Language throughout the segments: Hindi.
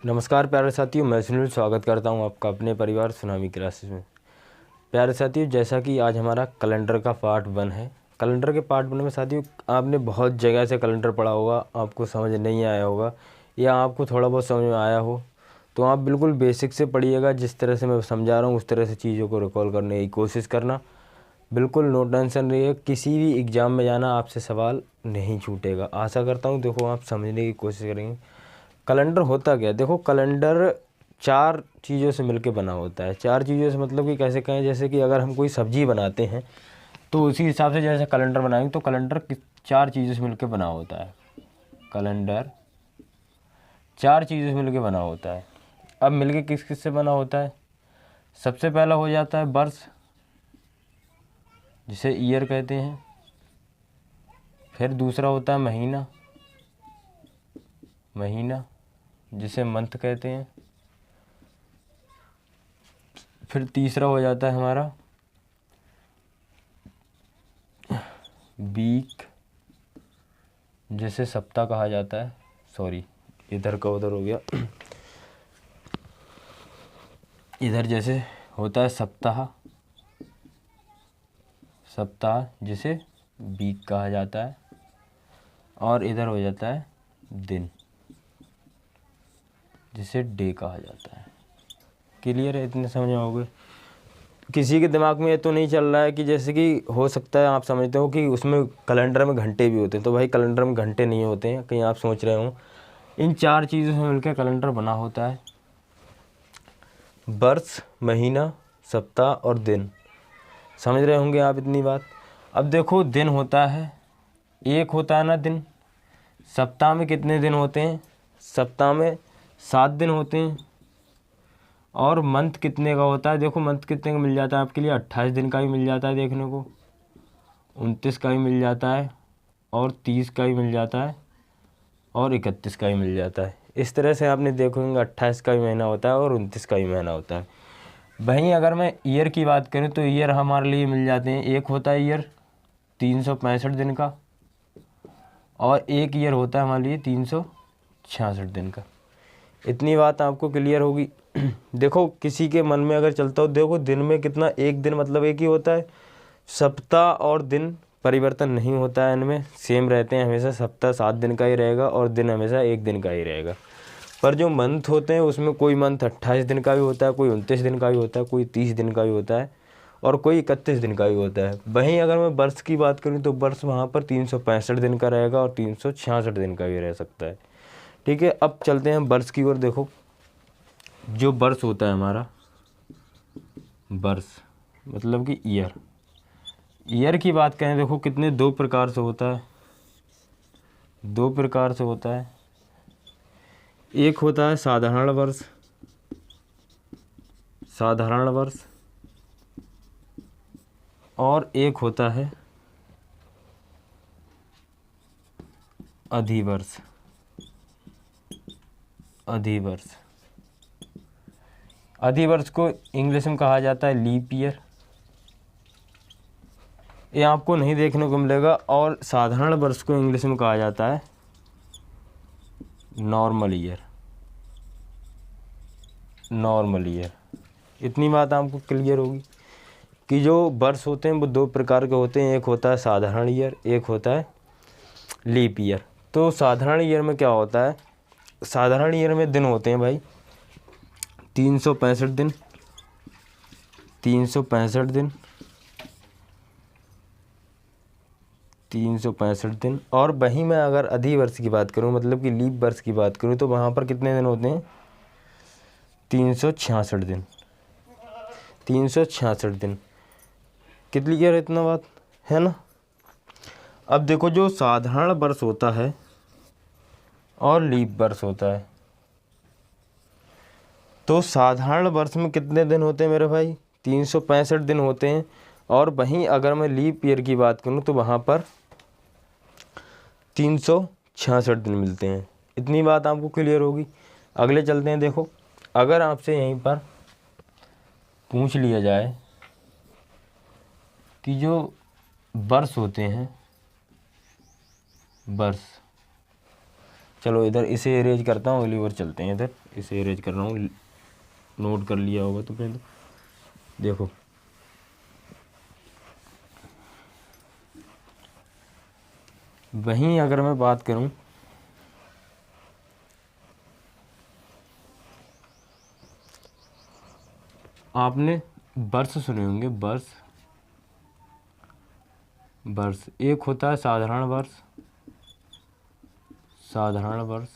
नमस्कार प्यारे साथियों, मैं सुनील स्वागत करता हूं आपका अपने परिवार सुनामी क्लासेस में। प्यारे साथियों, जैसा कि आज हमारा कैलेंडर का पार्ट 1 है। कैलेंडर के पार्ट 1 में साथियों आपने बहुत जगह से कैलेंडर पढ़ा होगा, आपको समझ नहीं आया होगा या आपको थोड़ा बहुत समझ में आया हो तो आप बिल्कुल बेसिक से पढ़िएगा। जिस तरह से मैं समझा रहा हूँ उस तरह से चीज़ों को रिकॉल करने की कोशिश करना। बिल्कुल नो टेंशन रहिए, किसी भी एग्ज़ाम में जाना आपसे सवाल नहीं छूटेगा। आशा करता हूँ देखो आप समझने की कोशिश करेंगे। कैलेंडर होता क्या है? देखो, कैलेंडर 4 चीज़ों से मिलकर बना होता है। 4 चीज़ों से मतलब कि कैसे कहें, जैसे कि अगर हम कोई सब्ज़ी बनाते हैं तो उसी हिसाब से जैसे कैलेंडर बनाएंगे तो कैलेंडर 4 चीज़ों से मिलकर बना होता है। कैलेंडर 4 चीज़ों से मिलकर बना होता है। अब मिलके किस किस से बना होता है? सबसे पहला हो जाता है वर्ष, जिसे ईयर कहते हैं। फिर दूसरा होता है महीना, महीना जिसे मंथ कहते हैं। फिर तीसरा हो जाता है हमारा वीक, जिसे सप्ताह कहा जाता है। सॉरी, इधर का उधर हो गया। इधर जैसे होता है सप्ताह, सप्ताह जिसे वीक कहा जाता है। और इधर हो जाता है दिन, जिसे डे कहा जाता है। क्लियर है? इतने समझ में आओगे। किसी के दिमाग में ये तो नहीं चल रहा है कि जैसे कि हो सकता है आप समझते हो कि उसमें कैलेंडर में घंटे भी होते हैं। तो भाई कैलेंडर में घंटे नहीं होते हैं, कहीं आप सोच रहे हो। इन 4 चीज़ों से मिलकर कैलेंडर बना होता है। वर्ष, महीना, सप्ताह और दिन। समझ रहे होंगे आप इतनी बात। अब देखो, दिन होता है, एक होता है ना दिन। सप्ताह में कितने दिन होते हैं? सप्ताह में 7 दिन होते हैं। और मंथ कितने का होता है? देखो मंथ कितने का मिल जाता है आपके लिए, 28 दिन का भी मिल जाता है देखने को, 29 का भी मिल जाता है, और 30 का भी मिल जाता है, और 31 का भी मिल जाता है। इस तरह से आपने देखोगे 28 का भी महीना होता है और 29 का भी महीना होता है। वहीं अगर मैं ईयर की बात करूं तो ईयर हमारे लिए मिल जाते हैं। एक होता है ईयर 365 दिन का, और एक ईयर होता है हमारे लिए 366 दिन का। इतनी बात आपको क्लियर होगी। देखो, किसी के मन में अगर चलता हो, देखो दिन में कितना, एक दिन मतलब एक ही होता है। सप्ताह और दिन परिवर्तन नहीं होता है, इनमें सेम रहते हैं हमेशा। सप्ताह 7 दिन का ही रहेगा और दिन हमेशा एक दिन का ही रहेगा। पर जो मंथ होते हैं उसमें कोई मंथ 28 दिन का भी होता है, कोई 29 दिन का भी होता है, कोई 30 दिन का भी होता है, और कोई 31 दिन का भी होता है। वहीं अगर मैं वर्ष की बात करूँ तो वर्ष वहाँ पर 365 दिन का रहेगा और 366 दिन का भी रह सकता है। ठीक है, अब चलते हैं वर्ष की ओर। देखो, जो वर्ष होता है हमारा, वर्ष मतलब कि ईयर। ईयर की बात करें, देखो कितने 2 प्रकार से होता है। 2 प्रकार से होता है। एक होता है साधारण वर्ष, साधारण वर्ष, और एक होता है अधिवर्ष, अधिवर्ष। अधिवर्ष को इंग्लिश में कहा जाता है लीप ईयर। ये आपको नहीं देखने को मिलेगा। और साधारण वर्ष को इंग्लिश में कहा जाता है नॉर्मल ईयर, नॉर्मल ईयर। इतनी बात आपको क्लियर होगी कि जो वर्ष होते हैं वो 2 प्रकार के होते हैं। एक होता है साधारण ईयर, एक होता है लीप ईयर। तो साधारण ईयर में क्या होता है? साधारण ईयर में दिन होते हैं भाई 365 दिन, 365 दिन, 365 दिन। और वहीं मैं अगर अधिवर्ष की बात करूं, मतलब कि लीप वर्ष की बात करूं, तो वहाँ पर कितने दिन होते हैं? 366 दिन, 366 दिन। कितनी क्लियर है इतना बात, है ना? अब देखो, जो साधारण वर्ष होता है और लीप वर्ष होता है, तो साधारण वर्ष में कितने दिन होते हैं मेरे भाई? 365 दिन होते हैं। और वहीं अगर मैं लीप ईयर की बात करूं तो वहाँ पर 366 दिन मिलते हैं। इतनी बात आपको क्लियर होगी। अगले चलते हैं। देखो, अगर आपसे यहीं पर पूछ लिया जाए कि जो वर्ष होते हैं, वर्ष, चलो इधर इसे इरेज करता हूँ, अगली बार चलते हैं इधर। इसे इरेज कर रहा हूँ, नोट कर लिया होगा तुमने तो। देखो वहीं अगर मैं बात करूं, आपने वर्ष सुने होंगे, वर्ष। वर्ष एक होता है साधारण वर्ष, साधारण वर्ष,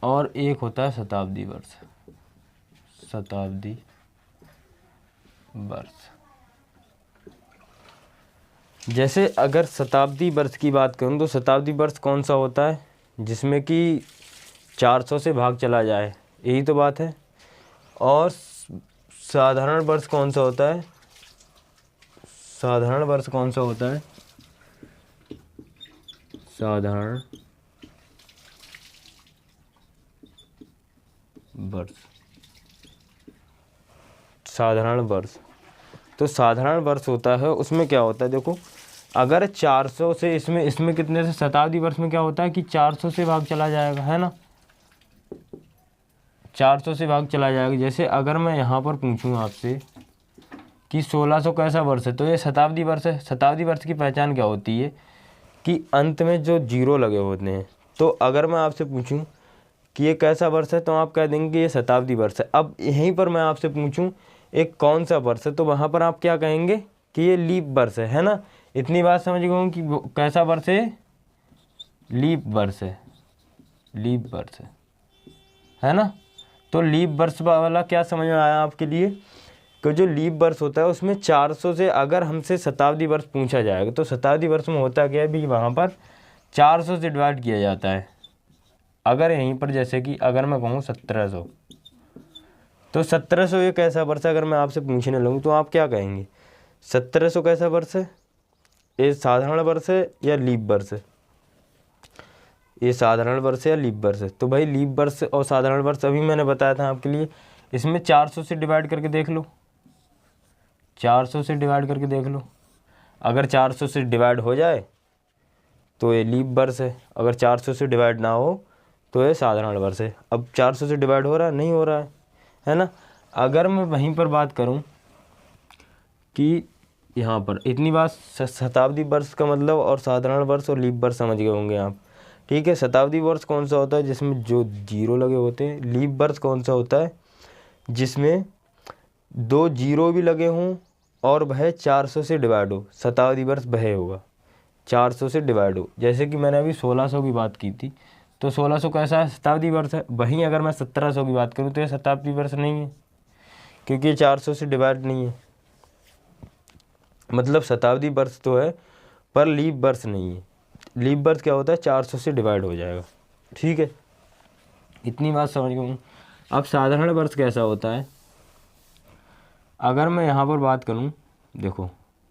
और एक होता है शताब्दी वर्ष, शताब्दी वर्ष। जैसे अगर शताब्दी वर्ष की बात करूं तो शताब्दी वर्ष कौन सा होता है, जिसमें कि 400 से भाग चला जाए, यही तो बात है। और साधारण वर्ष कौन सा होता है, साधारण वर्ष कौन सा होता है, साधारण वर्ष, साधारण वर्ष। तो साधारण वर्ष होता है, उसमें क्या होता है, देखो अगर 400 से इसमें कितने से, शताब्दी वर्ष में क्या होता है कि 400 से भाग चला जाएगा, है ना, 400 से भाग चला जाएगा। जैसे अगर मैं यहाँ पर पूछूं आपसे कि 1600 कैसा वर्ष है, तो ये शताब्दी वर्ष है। शताब्दी वर्ष की पहचान क्या होती है कि अंत में जो जीरो लगे होते हैं। तो अगर मैं आपसे पूछूं कि ये कैसा वर्ष है, तो आप कह देंगे कि ये शताब्दी वर्ष है। अब यहीं पर मैं आपसे पूछूं एक कौन सा वर्ष है, तो वहाँ पर आप क्या कहेंगे कि ये लीप वर्ष है ना। इतनी बात समझ गए हो कि कैसा वर्ष है, लीप वर्ष है, लीप वर्ष है ना। तो लीप वर्ष वाला क्या समझ में आया आपके लिए कि जो लीप वर्ष होता है उसमें 400 से अगर हमसे शताब्दी वर्ष पूछा जाएगा, तो शताब्दी वर्ष में होता क्या है भी, वहाँ पर 400 से डिवाइड किया जाता है। अगर यहीं पर जैसे कि अगर मैं कहूँ 1700, तो 1700 एक ऐसा वर्ष है, अगर मैं आपसे पूछने लगूँ तो आप क्या कहेंगे, 1700 कैसा वर्ष है, ये साधारण वर्ष है या लीप वर्ष है, ये साधारण वर्ष है या लीप वर्ष है। तो भाई लीप वर्ष और साधारण वर्ष अभी मैंने बताया था आपके लिए। इसमें 400 से डिवाइड करके देख लो, 400 से डिवाइड करके देख लो। अगर 400 से डिवाइड हो जाए तो ये लीप वर्ष है, अगर 400 से डिवाइड ना हो तो ये साधारण वर्ष है। अब 400 से डिवाइड हो रहा है, नहीं हो रहा है ना। अगर मैं वहीं पर बात करूं कि यहाँ पर इतनी बात शताब्दी वर्ष का मतलब और साधारण वर्ष और लीप वर्ष समझ गए होंगे आप, ठीक है। शताब्दी वर्ष कौन सा होता है, जिसमें जो जीरो लगे होते हैं। लीप वर्ष कौन सा होता है, जिसमें 2 जीरो भी लगे हों और वह 400 से डिवाइड हो। शताब्दी वर्ष वह होगा 400 से डिवाइड हो। जैसे कि मैंने अभी 1600 की बात की थी, तो 1600 कैसा है, शताब्दी वर्ष है। वहीं अगर मैं 1700 की बात करूं तो ये शताब्दी वर्ष नहीं है, क्योंकि ये 400 से डिवाइड नहीं है। मतलब शताब्दी वर्ष तो है पर लीप वर्ष नहीं है। लीप वर्ष क्या होता है, 400 से डिवाइड हो जाएगा, ठीक है। इतनी बात समझ गए। अब साधारण वर्ष कैसा होता है, अगर मैं यहाँ पर बात करूँ, देखो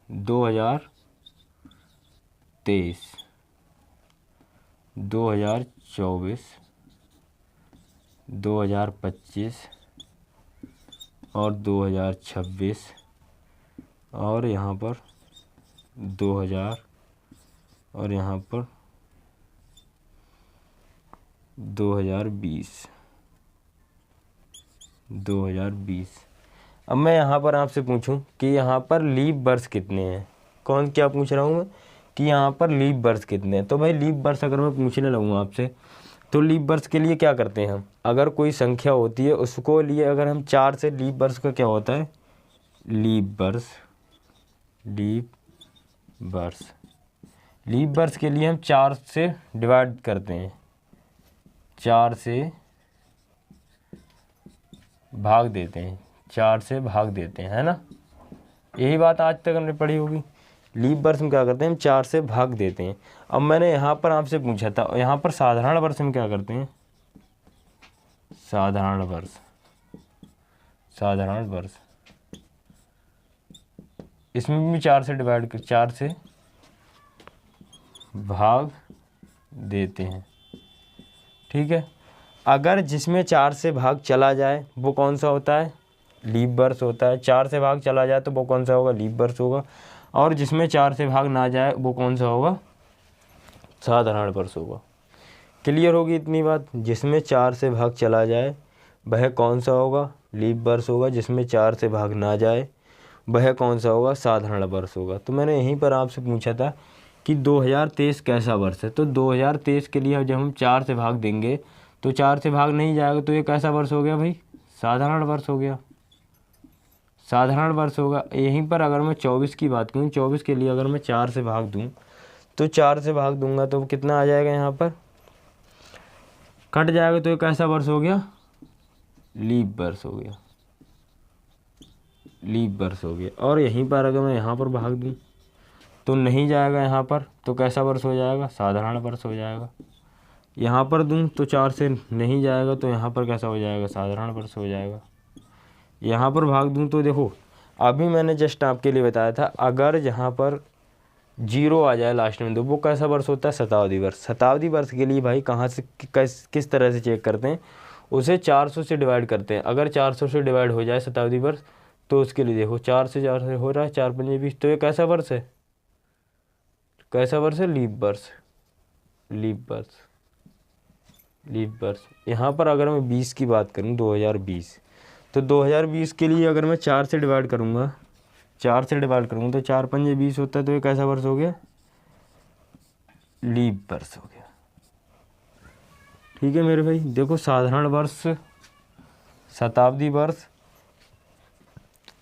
2023, 2024, 2025 और 2026 और यहाँ पर 2000 और यहाँ पर 2020। अब मैं यहाँ पर आपसे पूछूं कि यहाँ पर लीप वर्ष कितने हैं, कौन क्या पूछ रहा हूँ मैं कि यहाँ पर लीप वर्ष कितने हैं। तो भाई लीप वर्ष अगर मैं पूछने लगूँ आपसे, तो लीप वर्ष के लिए क्या करते हैं हम, अगर कोई संख्या होती है उसको लिए अगर हम 4 से, लीप वर्ष का क्या होता है, लीप वर्ष, लीप वर्ष, लीप वर्ष के लिए हम 4 से डिवाइड करते हैं, 4 से भाग देते हैं, 4 से भाग देते हैं, है ना। यही बात आज तक हमने पढ़ी होगी। लीप वर्ष में क्या करते हैं, हम 4 से भाग देते हैं। अब मैंने यहाँ पर आपसे पूछा था, यहाँ पर साधारण वर्ष में क्या करते हैं, साधारण वर्ष, साधारण वर्ष इसमें भी 4 से डिवाइड कर, 4 से भाग देते हैं, ठीक है। अगर जिसमें 4 से भाग चला जाए वो कौन सा होता है, लीप वर्ष होता है। 4 से भाग चला जाए तो वो कौन सा होगा, लीप वर्ष होगा। और जिसमें 4 से भाग ना जाए वो कौन सा होगा, साधारण वर्ष होगा। क्लियर होगी इतनी बात। जिसमें 4 से भाग चला जाए वह कौन सा होगा, लीप वर्ष होगा। जिसमें 4 से भाग ना जाए वह कौन सा होगा, साधारण वर्ष होगा। तो मैंने यहीं पर आपसे पूछा था कि 2023 कैसा वर्ष है। तो 2023 के लिए जब हम 4 से भाग देंगे तो 4 से भाग नहीं जाएगा, तो ये कैसा वर्ष हो गया भाई, साधारण वर्ष हो गया, साधारण वर्ष होगा। यहीं पर अगर मैं 24 की बात करूँ, 24 के लिए अगर मैं 4 से भाग दूँ तो 4 से भाग दूंगा तो कितना आ जाएगा, यहाँ पर कट जाएगा, तो ये कैसा वर्ष हो गया, लीप वर्ष हो गया, लीप वर्ष हो गया। और यहीं पर अगर मैं यहाँ पर भाग दूँ तो नहीं जाएगा यहाँ पर, तो कैसा वर्ष हो जाएगा, साधारण वर्ष हो जाएगा। यहाँ पर दूँ तो 4 से नहीं जाएगा, तो यहाँ पर कैसा हो जाएगा, साधारण वर्ष हो जाएगा। यहाँ पर भाग दूँ तो देखो, अभी मैंने जस्ट आपके लिए बताया था, अगर यहाँ पर 0 आ जाए लास्ट में तो वो कैसा वर्ष होता है, शताब्दी वर्ष। शताब्दी वर्ष के लिए भाई कहाँ से किस तरह से चेक करते हैं, उसे 400 से डिवाइड करते हैं। अगर 400 से डिवाइड हो जाए शताब्दी वर्ष, तो उसके लिए देखो 4 से हो रहा है, 4 पंजे 20, तो ये कैसा वर्ष है, कैसा वर्ष है, लीप वर्ष, लीप वर्ष, लीप वर्ष। यहाँ पर अगर मैं 20 की बात करूँ, 2020, तो 2020 के लिए अगर मैं 4 से डिवाइड करूँगा, 4 से डिवाइड करूँगा तो 4 पंजे 20 होता है, तो ये कैसा वर्ष हो गया, लीप वर्ष हो गया। ठीक है मेरे भाई। देखो साधारण वर्ष, शताब्दी वर्ष।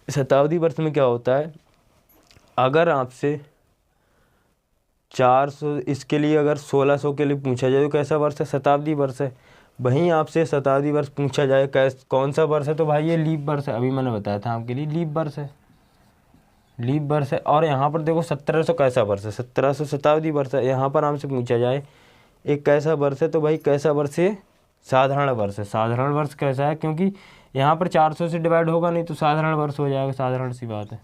शताब्दी वर्ष में क्या होता है, अगर आपसे 400, इसके लिए अगर 1600 के लिए पूछा जाए तो कैसा वर्ष है, शताब्दी वर्ष है। वहीं आपसे शताब्दी वर्ष पूछा जाए कौन सा वर्ष है, तो भाई ये लीप वर्ष है। अभी मैंने बताया था आपके लिए, लीप वर्ष है, लीप वर्ष है। और यहाँ पर देखो 1700 कैसा वर्ष है, 1700 शताब्दी वर्ष है। यहाँ पर हमसे पूछा जाए एक कैसा वर्ष है, तो भाई कैसा वर्ष है, साधारण वर्ष है। साधारण वर्ष कैसा है, क्योंकि यहाँ पर 400 से डिवाइड होगा नहीं, तो साधारण वर्ष हो जाएगा, साधारण सी बात है,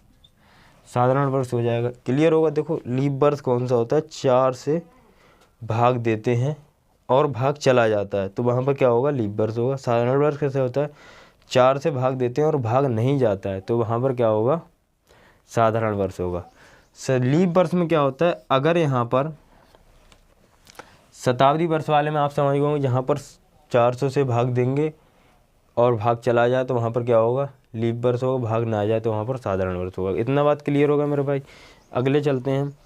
साधारण वर्ष हो जाएगा। क्लियर होगा। देखो लीप वर्ष कौन सा होता है, 4 से भाग देते हैं और भाग चला जाता है, तो वहाँ पर क्या होगा, लीप वर्ष होगा। साधारण वर्ष कैसे होता है, 4 से भाग देते हैं और भाग नहीं जाता है, तो वहाँ पर क्या होगा, साधारण वर्ष होगा। लीप वर्ष में क्या होता है, अगर यहाँ पर शताब्दी वर्ष वाले में आप समझ गए, जहाँ पर 400 से भाग देंगे और भाग चला जाए तो वहाँ पर क्या होगा, लीप वर्ष होगा। भाग ना आ जाए तो वहाँ पर साधारण वर्ष होगा। इतना बात क्लियर होगा मेरे भाई। अगले चलते हैं।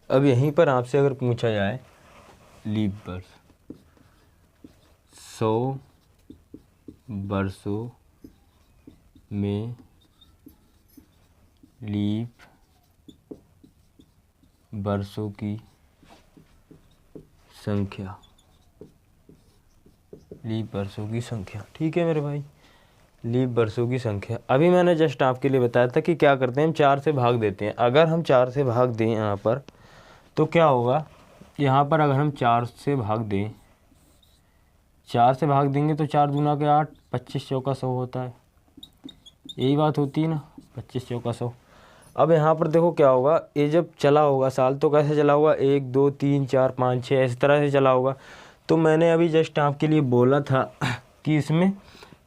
अब यहीं पर आपसे अगर पूछा जाए लीप वर्ष, 100 वर्षों में लीप वर्षों की संख्या, लीप वर्षों की संख्या। ठीक है मेरे भाई, लीप वर्षों की संख्या। अभी मैंने जस्ट आपके लिए बताया था कि क्या करते हैं, हम 4 से भाग देते हैं। अगर हम 4 से भाग दें यहाँ पर, तो क्या होगा, यहाँ पर अगर हम 4 से भाग दें, 4 से भाग देंगे तो 4 दूना के 8, 25 चौका 100 होता है। यही बात होती है ना, 25 चौका 100। अब यहाँ पर देखो क्या होगा, ये जब चला होगा साल तो कैसे चला होगा, 1 2 3 4 5 6 इस तरह से चला होगा। तो मैंने अभी जस्ट आपके लिए बोला था कि इसमें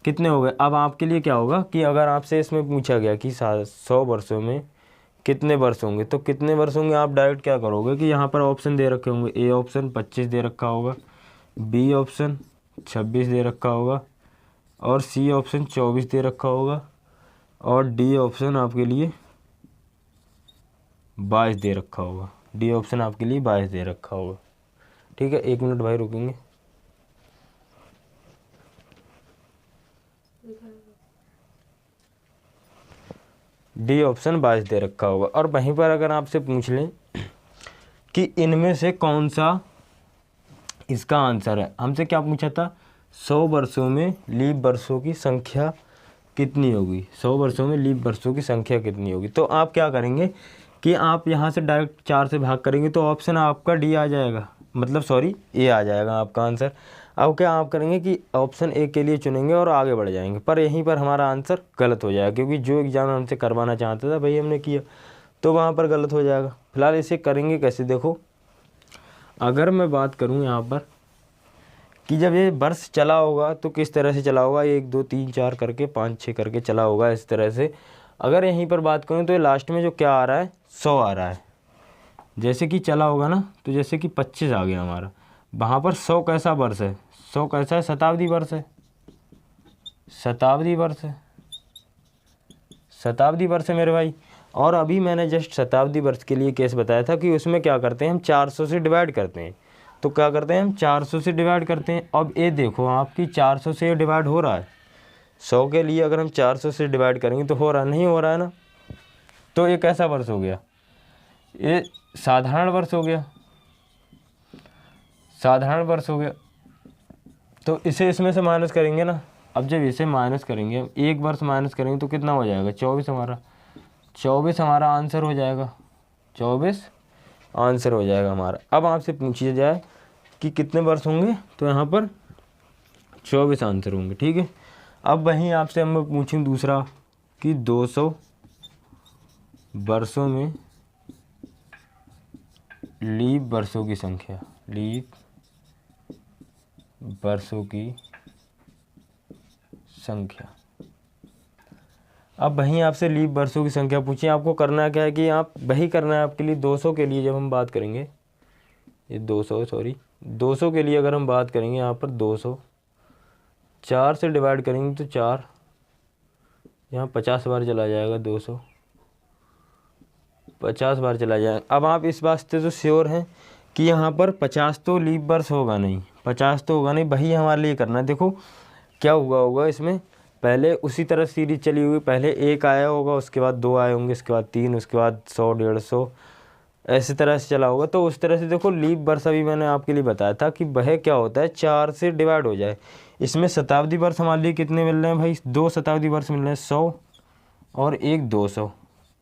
कितने हो गए। अब आपके लिए क्या होगा कि अगर आपसे इसमें पूछा गया कि 100 वर्षों में कितने वर्ष होंगे, तो कितने वर्ष होंगे, आप डायरेक्ट क्या करोगे कि यहाँ पर ऑप्शन दे रखे होंगे। ए ऑप्शन 25 दे रखा होगा, बी ऑप्शन 26 दे रखा होगा, और सी ऑप्शन 24 दे रखा होगा, और डी ऑप्शन आपके लिए 22 दे रखा होगा। डी ऑप्शन आपके लिए 22 दे रखा होगा। ठीक है, 1 मिनट भाई रुकेंगे। डी ऑप्शन 22 दे रखा होगा। और वहीं पर अगर आपसे पूछ लें कि इनमें से कौन सा इसका आंसर है, हमसे क्या पूछा था, 100 वर्षों में लीप वर्षों की संख्या कितनी होगी, 100 वर्षों में लीप वर्षों की संख्या कितनी होगी। तो आप क्या करेंगे कि आप यहाँ से डायरेक्ट 4 से भाग करेंगे तो ऑप्शन आपका डी आ जाएगा, मतलब सॉरी ए आ जाएगा आपका आंसर। अब क्या आप करेंगे कि ऑप्शन ए के लिए चुनेंगे और आगे बढ़ जाएंगे, पर यहीं पर हमारा आंसर गलत हो जाएगा, क्योंकि जो एग्ज़ाम हमसे करवाना चाहता था भाई हमने किया, तो वहाँ पर गलत हो जाएगा। फिलहाल इसे करेंगे कैसे, देखो अगर मैं बात करूँ यहाँ पर कि जब ये वर्ष चला होगा तो किस तरह से चला होगा, 1 2 3 4 करके 5 6 करके चला होगा इस तरह से। अगर यहीं पर बात करूँ तो ये लास्ट में जो क्या आ रहा है, 100 आ रहा है। जैसे कि चला होगा ना, तो जैसे कि 25 आ गया हमारा, वहाँ पर 100 कैसा वर्ष है, 100 कैसा है, शताब्दी वर्ष है, शताब्दी वर्ष है, शताब्दी वर्ष है मेरे भाई। और अभी मैंने जस्ट शताब्दी वर्ष के लिए केस बताया था कि उसमें क्या करते हैं हम 400 से डिवाइड करते हैं। तो क्या करते हैं हम 400 से डिवाइड करते हैं। अब ये देखो आपकी 400 से डिवाइड हो रहा है, 100 के लिए अगर हम 400 से डिवाइड करेंगे तो हो रहा नहीं हो रहा है ना। तो ये कैसा वर्ष हो गया, ये साधारण वर्ष हो गया, साधारण वर्ष हो गया। तो इसे इसमें से माइनस करेंगे ना। अब जब इसे माइनस करेंगे, हम 1 वर्ष माइनस करेंगे तो कितना हो जाएगा, 24 हमारा, 24 हमारा आंसर हो जाएगा, 24 आंसर हो जाएगा हमारा। अब आपसे पूछिए जाए कि कितने वर्ष होंगे, तो यहाँ पर 24 आंसर होंगे, ठीक है। अब वहीं आपसे हम पूछें दूसरा कि 200 वर्षों में लीप वर्षों की संख्या, लीप वर्षों की संख्या। अब वहीं आपसे लीप वर्षों की संख्या पूछिए। आपको करना क्या है कि आप वही करना है आपके लिए 200 के लिए। जब हम बात करेंगे ये 200 के लिए अगर हम बात करेंगे यहाँ पर 200 4 से डिवाइड करेंगे तो 4 यहाँ 50 बार चला जाएगा, 200 50 बार चला जाएगा। अब आप इस बात से तो श्योर हैं कि यहाँ पर 50 तो लीप वर्ष होगा नहीं, 50 तो होगा नहीं, वही हमारे लिए करना है। देखो क्या हुआ होगा इसमें, पहले उसी तरह सीरीज चली हुई, पहले 1 आया होगा, उसके बाद 2 आए होंगे, उसके बाद 3, उसके बाद 100 150 ऐसी तरह से चला होगा। तो उस तरह से देखो लीप वर्ष अभी मैंने आपके लिए बताया था कि वह क्या होता है 4 से डिवाइड हो जाए। इसमें शताब्दी वर्ष हमारे लिए कितने मिल रहे हैं भाई, 2 शताब्दी वर्ष मिल रहे हैं, 100 और एक 200।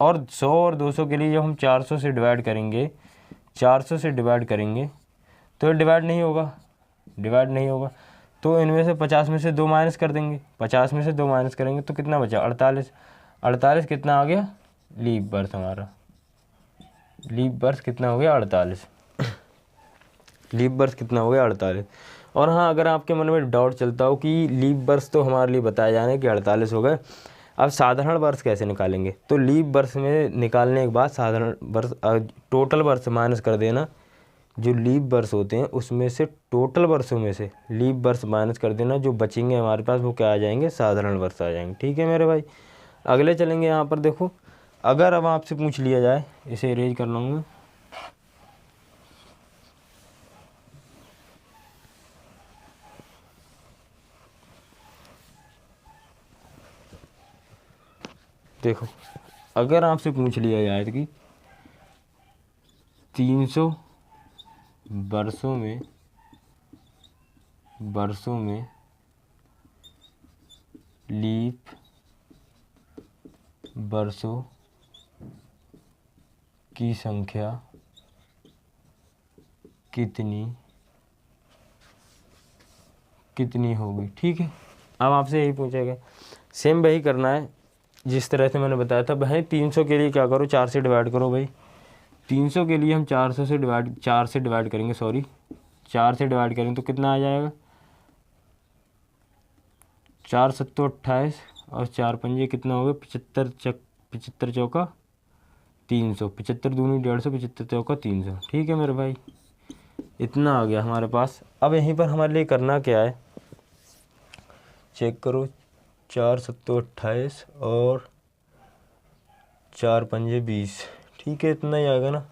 और 100 और 200 के लिए जब हम 400 से डिवाइड करेंगे, 400 से डिवाइड करेंगे तो डिवाइड नहीं होगा, डिवाइड नहीं होगा। तो इनमें से 50 में से 2 माइनस कर देंगे, 50 में से 2 माइनस करेंगे तो कितना बचा, 48। 48 कितना आ गया, लीप वर्ष हमारा, लीप वर्ष कितना हो गया, 48। लीप वर्ष कितना हो गया, 48। और हाँ, अगर आपके मन में डाउट चलता हो कि लीप वर्ष तो हमारे लिए बताया जाने कि 48 हो गए, अब साधारण वर्ष कैसे निकालेंगे, तो लीप वर्ष में निकालने के बाद साधारण वर्ष टोटल वर्ष माइनस कर देना। जो लीप वर्ष होते हैं उसमें से टोटल वर्षों में से लीप वर्ष माइनस कर देना, जो बचेंगे हमारे पास वो क्या आ जाएंगे, साधारण वर्ष आ जाएंगे, ठीक है मेरे भाई। अगले चलेंगे यहाँ पर। देखो अगर अब आपसे पूछ लिया जाए, इसे इरेज कर लूँगा, देखो अगर आपसे पूछ लिया जाए कि 300 वर्षों में लीप वर्षों की संख्या कितनी होगी, ठीक है। अब आपसे यही पूछा गया, सेम वही करना है जिस तरह से मैंने बताया था। भाई 300 के लिए क्या करो, 4 से डिवाइड करो भाई। 300 के लिए हम 4 से डिवाइड करेंगे, 4 से डिवाइड करेंगे तो कितना आ जाएगा, 4 7 28 और 4 पंजे कितना हो गया, 75 चौका 300, 75 दूनी 150, 75 चौका 300, ठीक है मेरे भाई। इतना आ गया हमारे पास। अब यहीं पर हमारे लिए करना क्या है, चेक करो, 4 7 28 और 4 पंजे 20, ठीक है, इतना ही आएगा ना,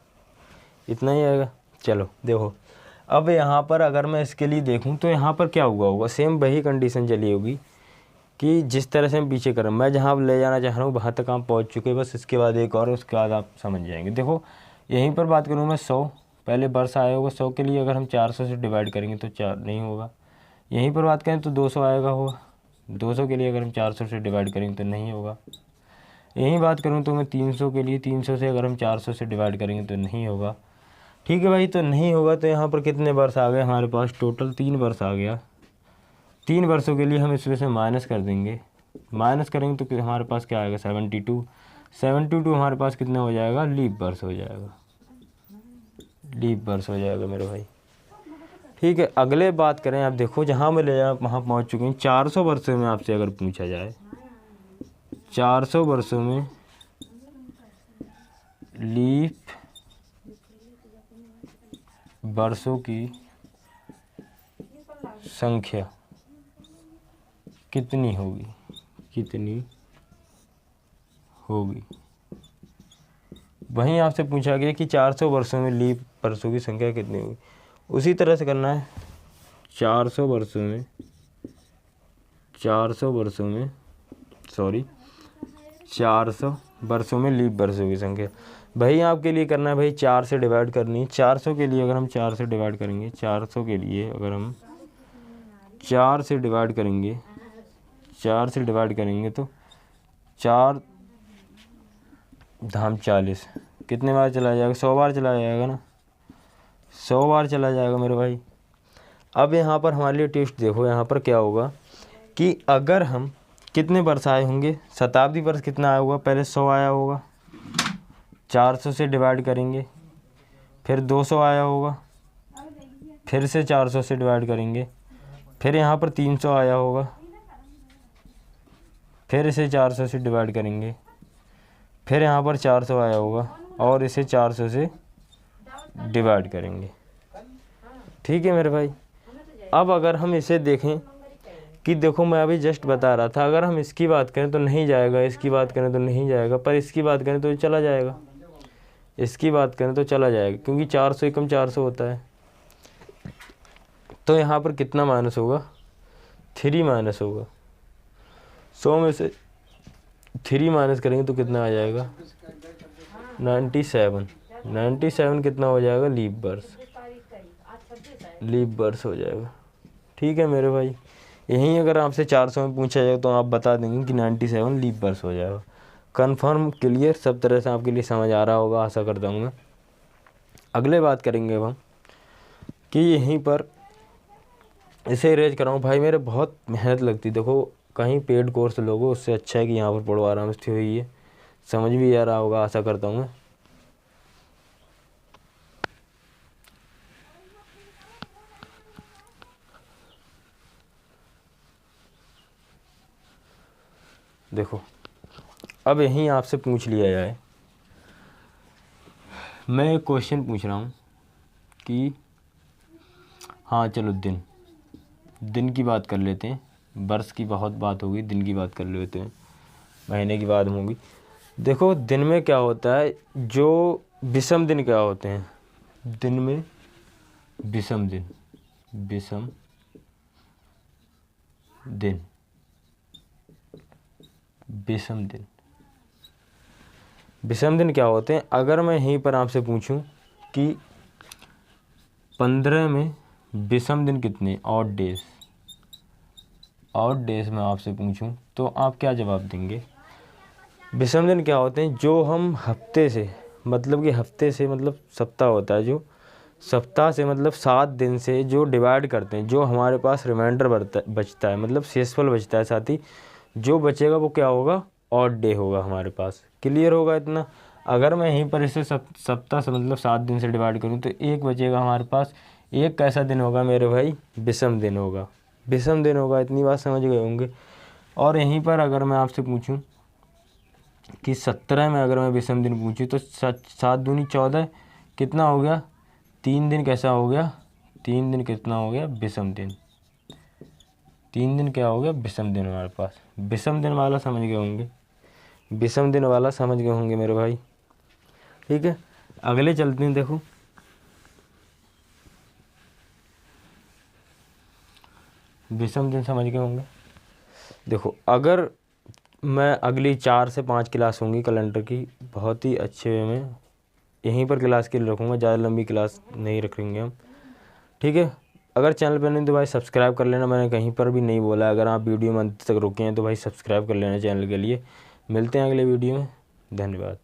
इतना ही आएगा। चलो देखो अब यहाँ पर अगर मैं इसके लिए देखूँ तो यहाँ पर क्या हुआ होगा, सेम वही कंडीशन चली होगी कि जिस तरह से हम पीछे कर रहे हैं, मैं जहाँ ले जाना चाह रहा हूँ वहाँ तक आप पहुँच चुके हैं, बस इसके बाद एक और, उसके बाद आप समझ जाएंगे। देखो यहीं पर बात करूँ मैं 100, पहले वर्ष आया होगा, 100 के लिए अगर हम 400 से डिवाइड करेंगे तो 4 नहीं होगा। यहीं पर बात करें तो 200 आएगा होगा, 200 के लिए अगर हम 400 से डिवाइड करेंगे तो नहीं होगा। यहीं बात करूँ तो मैं 300 के लिए, 300 से अगर हम 400 से डिवाइड करेंगे तो नहीं होगा। ठीक है भाई, तो नहीं होगा तो यहाँ पर कितने वर्ष आ गए हमारे पास, टोटल 3 वर्ष आ गया। 3 वर्षों के लिए हम इसमें से माइनस कर देंगे, माइनस करेंगे तो हमारे पास क्या आएगा 72। 72 हमारे पास कितना हो जाएगा, लीप वर्ष हो जाएगा, लीप वर्ष हो जाएगा मेरे भाई। ठीक है, अगले बात करें, आप देखो जहाँ मैं ले जाऊँ वहाँ पहुँच चुके हैं। 400 वर्षों में आपसे अगर पूछा जाए, 400 वर्षों में लीप वर्षों की संख्या कितनी होगी, कितनी होगी। वहीं आपसे पूछा गया कि 400 वर्षों में लीप वर्षों की संख्या कितनी होगी, उसी तरह से करना है। 400 वर्षों में 400 वर्षों में लीप वर्षों की संख्या, भाई आपके लिए करना है भाई 4 से डिवाइड करनी है। 400 के लिए अगर हम 4 से डिवाइड करेंगे, 400 के लिए अगर हम 4 से डिवाइड करेंगे, 4 से डिवाइड करेंगे तो 4 धाम 40 कितने बार चला जाएगा, 100 बार चला जाएगा ना, 100 बार चला जाएगा मेरे भाई। अब यहाँ पर हमारे लिए टेस्ट देखो, यहाँ पर क्या होगा कि अगर हम कितने वर्ष आए होंगे, शताब्दी वर्ष कितना आया होगा, पहले 100 आया होगा, 400 से डिवाइड करेंगे, फिर 200 आया होगा, फिर से 400 से डिवाइड करेंगे, फिर यहाँ पर 300 आया होगा, फिर इसे 400 से डिवाइड करेंगे, फिर यहाँ पर 400 आया होगा और इसे 400 से डिवाइड करेंगे। ठीक है मेरे भाई। अब अगर हम इसे देखें कि देखो मैं अभी जस्ट बता रहा था, अगर हम इसकी बात करें तो नहीं जाएगा, इसकी बात करें तो नहीं जाएगा, पर इसकी बात करें तो चला जाएगा, इसकी बात करें तो चला जाएगा, क्योंकि 400 एकम 400 होता है। तो यहाँ पर कितना माइनस होगा, 3 माइनस होगा। 100 में से 3 माइनस करेंगे तो कितना आ जाएगा, 97। 97 कितना हो जाएगा, लीप वर्ष, लीप वर्ष हो जाएगा। ठीक है मेरे भाई, यहीं अगर आपसे 400 में पूछा जाए तो आप बता देंगे कि 97 लीप वर्ष हो जाएगा। कंफर्म, क्लियर, सब तरह से आपके लिए समझ आ रहा होगा, आशा करता हूँ मैं। अगले बात करेंगे अब हम कि यहीं पर इसे इरेज कराऊँ। भाई मेरे बहुत मेहनत लगती, देखो कहीं पेड कोर्स लोगो, उससे अच्छा है कि यहाँ पर पढ़ो, आराम से हुई है, समझ भी आ रहा होगा, आशा करता हूँ मैं। देखो अब यहीं आपसे पूछ लिया जाए, मैं एक क्वेश्चन पूछ रहा हूँ कि हाँ चलो दिन की बात कर लेते हैं, वर्ष की बहुत बात होगी, दिन की बात कर लेते हैं, महीने की बात होगी। देखो दिन में क्या होता है, जो विषम दिन क्या होते हैं, दिन में विषम दिन, विषम दिन, विषम दिन, विषम दिन क्या होते हैं। अगर मैं यहीं पर आपसे पूछूं कि 15 में विषम दिन कितने, ऑड डेज, ऑड डेज में आपसे पूछूं तो आप क्या जवाब देंगे। विषम दिन क्या होते हैं, जो हम हफ्ते से, मतलब कि हफ्ते से मतलब सप्ताह होता है, जो सप्ताह से मतलब 7 दिन से जो डिवाइड करते हैं, जो हमारे पास रिमाइंडर बचता है, मतलब शेषफल बचता है, साथ ही जो बचेगा वो क्या होगा, ऑड डे होगा हमारे पास। क्लियर होगा इतना। अगर मैं यहीं पर इसे सप्ताह से मतलब 7 दिन से डिवाइड करूं तो एक बचेगा हमारे पास, एक कैसा दिन होगा मेरे भाई, विषम दिन होगा, विषम दिन होगा। इतनी बात समझ गए होंगे। और यहीं पर अगर मैं आपसे पूछूं कि 17 में अगर मैं विषम दिन पूछूं तो 7 दूनी 14 कितना हो गया, 3 दिन कैसा हो गया, 3 दिन कितना हो गया, विषम दिन, 3 दिन क्या हो गया, विषम दिन हमारे पास। विषम दिन वाला समझ गए होंगे, विषम दिन वाला समझ गए होंगे मेरे भाई। ठीक है, अगले चलते हैं। देखो विषम दिन समझ गए होंगे। देखो अगर मैं अगली 4 से 5 क्लास होंगी कैलेंडर की, बहुत ही अच्छे वे में यहीं पर क्लास के लिए रखूँगा, ज़्यादा लंबी क्लास नहीं रखेंगे हम। ठीक है, अगर चैनल पर नहीं तो भाई सब्सक्राइब कर लेना, मैंने कहीं पर भी नहीं बोला। अगर आप वीडियो में अंत तक रुके हैं तो भाई सब्सक्राइब कर लेना चैनल के लिए। मिलते हैं अगले वीडियो में, धन्यवाद।